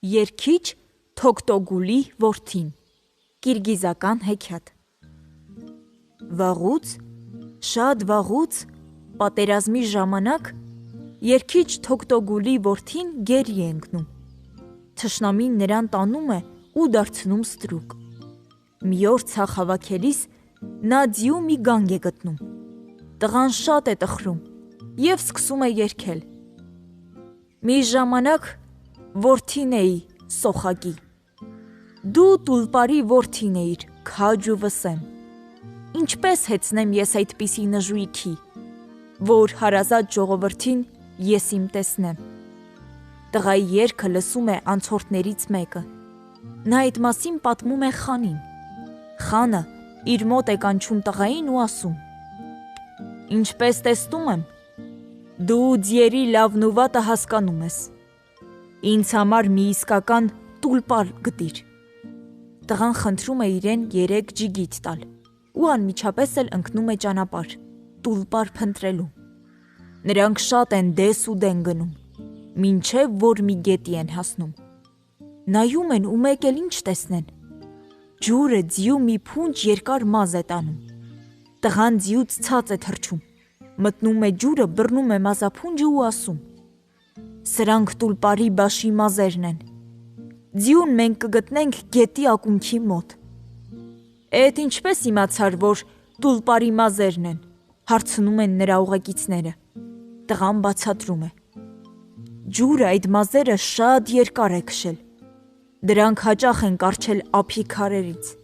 Երգիչ Թոկտոգուլի որդին Կիրգիզական հեքիաթ Վաղուց, շատ վաղուց, պատերազմի ժամանակ երգիչ Թոկտոգուլի որդին գերի է ընկնում։ Թշնամին նրան տանում է ու դարձնում ստրուկ։ Մի օր ցախ հավաքելիս նա ձիու մի գանգ է գտնում։ Տղան շատ է տխրում և սկսում է երգել. Մի ժամանակ որդին էի սոխակի, դու տուլպարի որդին էիր քաջ ու վսեմ, ինչպես հեծնեմ ես այդպիսի նժույքի, որ հարազատ ժողովրդին ես իմ տեսնեմ։ Տղայի երգը լսում է անցորդներից մեկը, նա այդ մասին պատմում է խանին, խանը իր մոտ է կանչում տղային ու ասում. Ինչպես տեսնում եմ, դու ձիերի լավն ու վատը հասկանում ես, ինձ համար մի իսկական տուլպար գտիր։ Տղան խնդրում է իրեն 3 ջիգիթ տալ ու անմիջապես էլ ընկնում է ճանապարհ, տուլպար փնտրելու։ Նրանք շատ են դես ու դեն գնում, մինչև որ մի գետի են հասնում։ Նայում են ու մեկ էլ ինչ տեսնեն, ջուրը ձիու մի փունջ երկար մազ է տանում։ Տղան ձիուց ցած է թռչում, մտնում է ջուրը, բռնում է մազափունջը ու ասում. Սրանք տուլպարի բաշի մազերն են, ձիուն մենք կգտնենք գետի ակունքի մոտ։ Էդ ինչպես իմացար, որ տուլպարի մազերն են, հարցնում են նրա ուղեկիցները։ Տղան բացատրում է. Ջուրը այդ մազերը շատ երկար է քշել, դրանք հաճախ են կառչել ափի քարերից,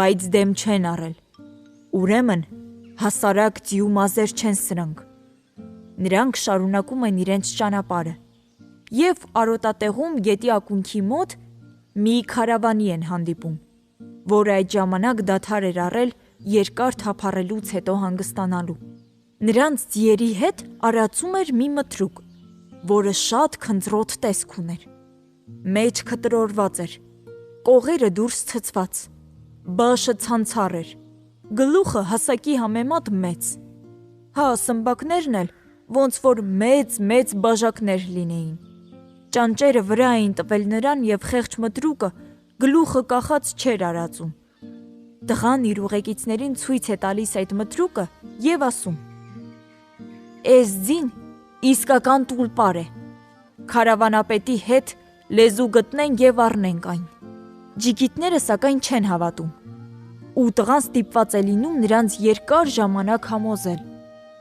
բայց դեմ չեն առել, ուրեմն հասարակ ձիու մազեր չեն սրանք։ Նրանք շարունակում են իրենց ճանապարհը և արոտատեղում գետի ակունքի մոտ մի քարավանի են հանդիպում, որը այդ ժամանակ դադար էր առել երկար թափառելուց հետո հանգստանալու։ Նրանց ձիերի հետ արածում էր մի մտրուկ, որը շատ քնձռոտ տեսք ուներ։ Մեջքը տրորված էր, կողերը դուրս ցցված, բաշը ցանցառ էր, գլուխը հասակի համեմատ մեծ։ Հա, սմբակներն էլ ոնց որ մեծ բաժակներ լինեին։ Ճանճերը վրա էին տվել նրան և խեղճ մտրուկը գլուխը կախած չէր արածում։ Տղան իր ուղեկիցներին ցույց է տալիս այդ մտրուկը և ասում. Էս ձին իսկական տուլպար է, քարավանապետի հետ լեզու գտնենք և առնենք այն։ Ջիգիտները սակայն չեն հավատում, ու տղան ստիպված է լինում նրանց երկար ժամանակ համոզել։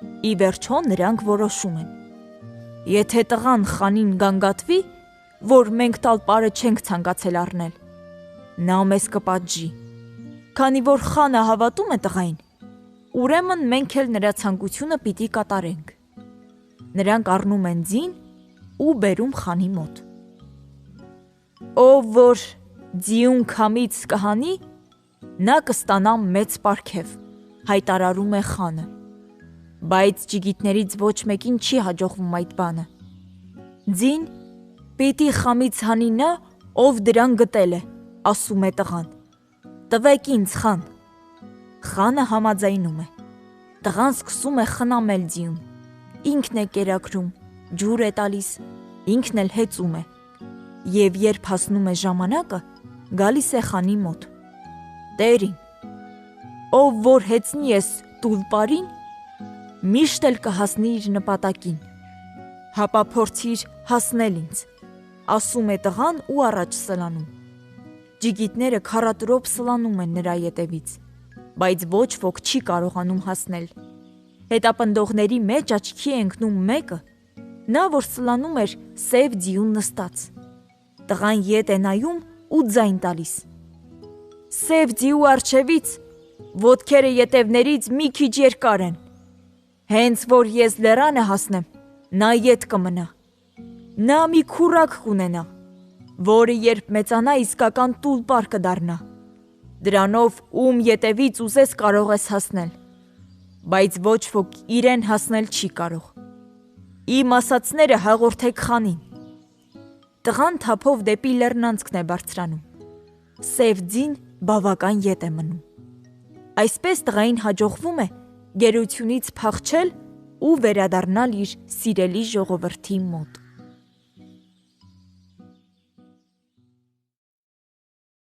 Ի վերջո նրանք որոշում են. Եթե տղան խանին գանգատվի, որ մենք տալպարը չենք ցանկացել առնել, նա մեզ կպատժի։ Քանի որ խանը հավատում է տղային, ուրեմն մենք էլ նրա ցանկությունը պիտի կատարենք։ Նրանք առնում են ձին ու բերում խանի մոտ։ Ով որ ձիուն քամից կհանի, նա կստանա մեծ պարգև, հայտարարում է խանը։ Բայց ջիգիտներից ոչ մեկին չի հաջողվում այդ բանը։ Ձին պիտի խամից հանի նա, ով դրան գտել է, ասում է տղան։ Տվեք ինձ, խան։ Խանը համաձայնում է։ Տղան սկսում է խնամել ձիուն, ինքն է կերակրում, ջուր է տալիս, ինքն էլ հեծում է, և երբ հասնում է ժամանակը, գալիս է խանի մոտ։ Տերին, ով որ հեծնի ես տուլպարին, միշտ էլ կհասնի իր նպատակին, հապա փորձիր հասնել ինձ, ասում է տղան ու առաջ սլանում։ Ջիգիտները քառատրոփ սլանում են նրա ետևից, բայց ոչ ոք չի կարողանում հասնել։ Հետապնդողների մեջ աչքի է ընկնում մեկը, նա որ սլանում էր սև ձիուն նստած։ Տղան ետ է նայում ու ձայն տալիս. Սև ձիու առջևից ոտքերը ետևներից մի քիչ երկար են, հենց որ ես լեռանը հասնեմ, նա ետ կմնա։ Նա մի քուռակ կունենա, որը երբ մեծանա իսկական տուլպար կդառնա։ Դրանով ում ետևից ուզես կարող ես հասնել, բայց ոչ ոք իրեն հասնել չի կարող։ Իմ ասածները հաղորդեք խանին։ Տղան թափով դեպի լեռնանցքն է բարձրանում։ Սև ձին բավական ետ է մնում։ Այսպես տղային հաջողվում է գերությունից փախչել ու վերադառնալ իր սիրելի ժողովրդի մոտ։